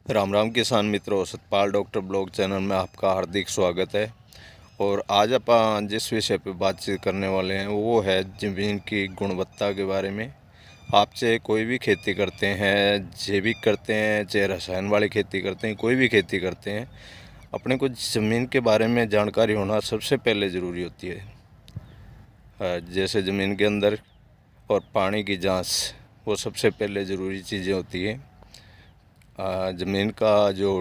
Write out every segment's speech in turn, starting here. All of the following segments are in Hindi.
राम राम किसान मित्रों, सतपाल डॉक्टर ब्लॉग चैनल में आपका हार्दिक स्वागत है। और आज अपन जिस विषय पर बातचीत करने वाले हैं वो है ज़मीन की गुणवत्ता के बारे में। आप चाहे कोई भी खेती करते हैं, जैविक करते हैं, चाहे रसायन वाली खेती करते हैं, कोई भी खेती करते हैं, अपने को ज़मीन के बारे में जानकारी होना सबसे पहले ज़रूरी होती है। जैसे ज़मीन के अंदर और पानी की जाँच, वो सबसे पहले ज़रूरी चीज़ें होती है। ज़मीन का जो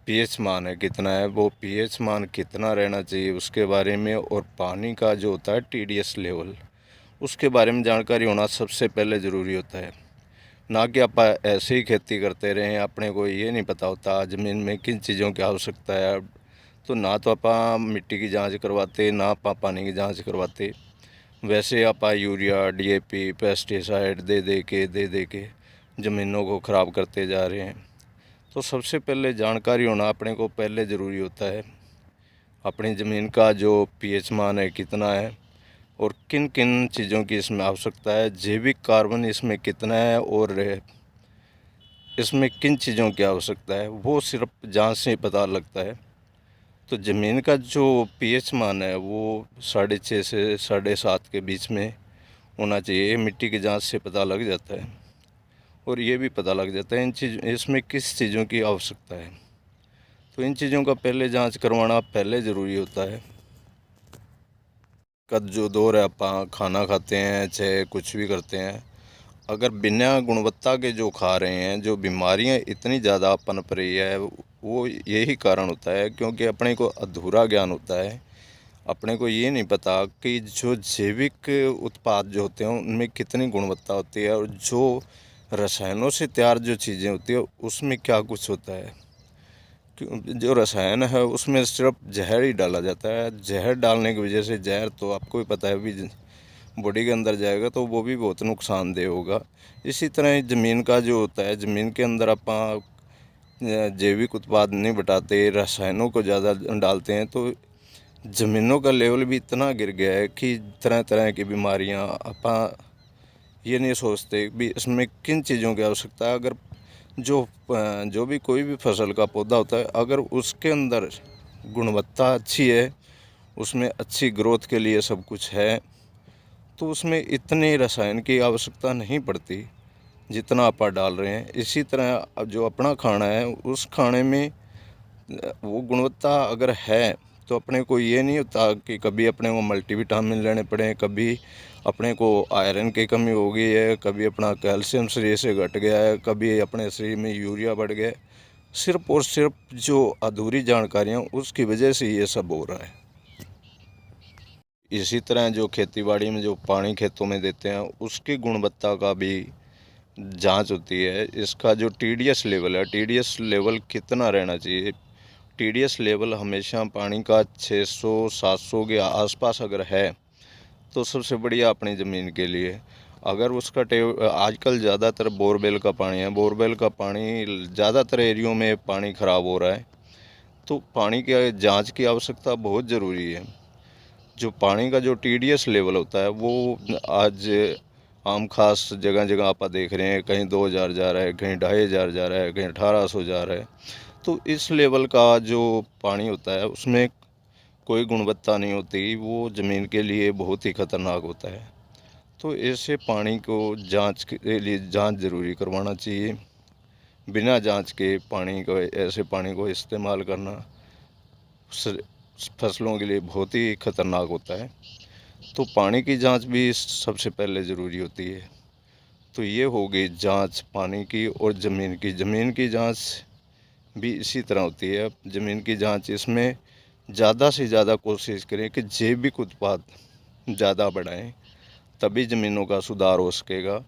पीएच मान है कितना है, वो पीएच मान कितना रहना चाहिए उसके बारे में, और पानी का जो होता है टीडीएस लेवल, उसके बारे में जानकारी होना सबसे पहले ज़रूरी होता है। ना कि आप ऐसे ही खेती करते रहें, अपने को ये नहीं पता होता ज़मीन में किन चीज़ों की आवश्यकता है। तो ना तो आप मिट्टी की जांच करवाते, ना आप पानी की जांच करवाते, वैसे आप यूरिया डीएपी पेस्टिसाइड दे के ज़मीनों को ख़राब करते जा रहे हैं। तो सबसे पहले जानकारी होना अपने को पहले ज़रूरी होता है। अपनी ज़मीन का जो पीएच मान है कितना है, और किन किन चीज़ों की इसमें आवश्यकता है, जैविक कार्बन इसमें कितना है, और इसमें किन चीज़ों की आवश्यकता है, वो सिर्फ जांच से ही पता लगता है। तो ज़मीन का जो पीएच मान है वो 6.5 से 7.5 के बीच में होना चाहिए। मिट्टी की जांच से पता लग जाता है, और ये भी पता लग जाता है इसमें किस चीज़ों की आवश्यकता है। तो इन चीज़ों का पहले जांच करवाना पहले ज़रूरी होता है। का जो दौर है, आप खाना खाते हैं चाहे कुछ भी करते हैं, अगर बिना गुणवत्ता के जो खा रहे हैं, जो बीमारियां इतनी ज़्यादा पनप रही है, वो यही कारण होता है क्योंकि अपने को अधूरा ज्ञान होता है। अपने को ये नहीं पता कि जो जैविक उत्पाद जो होते हैं उनमें कितनी गुणवत्ता होती है, और जो रसायनों से तैयार जो चीज़ें होती है उसमें क्या कुछ होता है। जो रसायन है उसमें सिर्फ जहर ही डाला जाता है। जहर डालने की वजह से, जहर तो आपको भी पता है भी बॉडी के अंदर जाएगा तो वो भी बहुत नुकसानदेह होगा। इसी तरह ज़मीन का जो होता है, ज़मीन के अंदर आप जैविक उत्पाद नहीं बटाते, रसायनों को ज़्यादा डालते हैं, तो ज़मीनों का लेवल भी इतना गिर गया है कि तरह तरह की बीमारियां, आप ये नहीं सोचते भी इसमें किन चीज़ों की आवश्यकता है। अगर जो भी कोई भी फसल का पौधा होता है, अगर उसके अंदर गुणवत्ता अच्छी है, उसमें अच्छी ग्रोथ के लिए सब कुछ है, तो उसमें इतने रसायन की आवश्यकता नहीं पड़ती जितना आप डाल रहे हैं। इसी तरह अब जो अपना खाना है, उस खाने में वो गुणवत्ता अगर है तो अपने को ये नहीं होता कि कभी अपने को मल्टीविटामिन लेने पड़े, कभी अपने को आयरन की कमी हो गई है, कभी अपना कैल्शियम शरीर से घट गया है, कभी अपने शरीर में यूरिया बढ़ गया है। सिर्फ और सिर्फ जो अधूरी जानकारियाँ, उसकी वजह से ये सब हो रहा है। इसी तरह जो खेतीबाड़ी में जो पानी खेतों में देते हैं, उसकी गुणवत्ता का भी जांच होती है। इसका जो टीडीएस लेवल है, टीडीएस लेवल कितना रहना चाहिए। टीडीएस लेवल हमेशा पानी का 600-700 के आसपास अगर है तो सबसे बढ़िया अपनी ज़मीन के लिए। अगर उसका आजकल ज़्यादातर बोरवेल का पानी है, बोरवेल का पानी ज़्यादातर एरियो में पानी ख़राब हो रहा है, तो पानी की जांच की आवश्यकता बहुत ज़रूरी है। जो पानी का जो टीडीएस लेवल होता है वो आज आम खास जगह जगह आप देख रहे हैं, कहीं 2000 जा रहा है, कहीं 2500 जा रहा है, कहीं 1800 जा रहा है। तो इस लेवल का जो पानी होता है उसमें कोई गुणवत्ता नहीं होती, वो ज़मीन के लिए बहुत ही ख़तरनाक होता है। तो ऐसे पानी को जांच के लिए जांच ज़रूरी करवाना चाहिए। बिना जांच के पानी को, ऐसे पानी को इस्तेमाल करना फसलों के लिए बहुत ही ख़तरनाक होता है। तो पानी की जांच भी सबसे पहले ज़रूरी होती है। तो ये हो गई जांच पानी की। और ज़मीन की जांच भी इसी तरह होती है। ज़मीन की जांच, इसमें ज़्यादा से ज़्यादा कोशिश करें कि जैविक उत्पाद ज़्यादा बढ़ाएं, तभी ज़मीनों का सुधार हो सकेगा।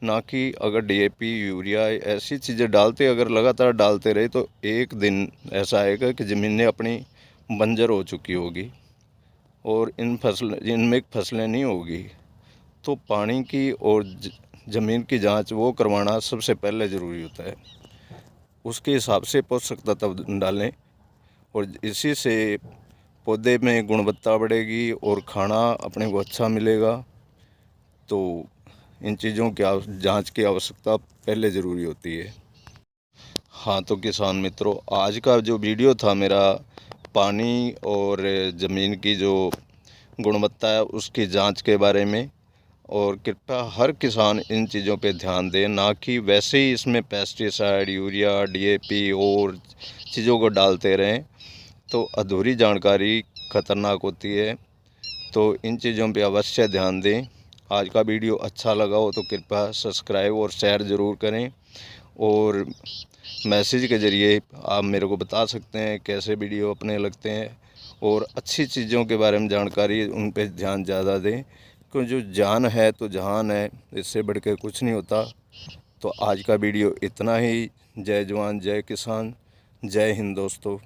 ना कि अगर डीएपी यूरिया ऐसी चीज़ें डालते, अगर लगातार डालते रहे, तो एक दिन ऐसा आएगा कि ज़मीनें अपनी बंजर हो चुकी होगी और इनमें फसलें नहीं होगी। तो पानी की और ज़मीन की जांच वो करवाना सबसे पहले ज़रूरी होता है। उसके हिसाब से पोषक तत्व डालें, और इसी से पौधे में गुणवत्ता बढ़ेगी और खाना अपने को अच्छा मिलेगा। तो इन चीज़ों की जांच की आवश्यकता पहले ज़रूरी होती है। हाँ तो किसान मित्रों, आज का जो वीडियो था मेरा पानी और ज़मीन की जो गुणवत्ता है उसकी जांच के बारे में। और कृपया हर किसान इन चीज़ों पे ध्यान दें, ना कि वैसे ही इसमें पेस्टिसाइड, यूरिया, डीएपी और चीज़ों को डालते रहें, तो अधूरी जानकारी खतरनाक होती है। तो इन चीज़ों पे अवश्य ध्यान दें। आज का वीडियो अच्छा लगा हो तो कृपया सब्सक्राइब और शेयर ज़रूर करें, और मैसेज के ज़रिए आप मेरे को बता सकते हैं कैसे वीडियो अपने लगते हैं, और अच्छी चीज़ों के बारे में जानकारी उन पे ध्यान ज़्यादा दें, क्योंकि जो जान है तो जहान है, इससे बढ़ के कुछ नहीं होता। तो आज का वीडियो इतना ही। जय जवान जय किसान, जय हिंद दोस्तों।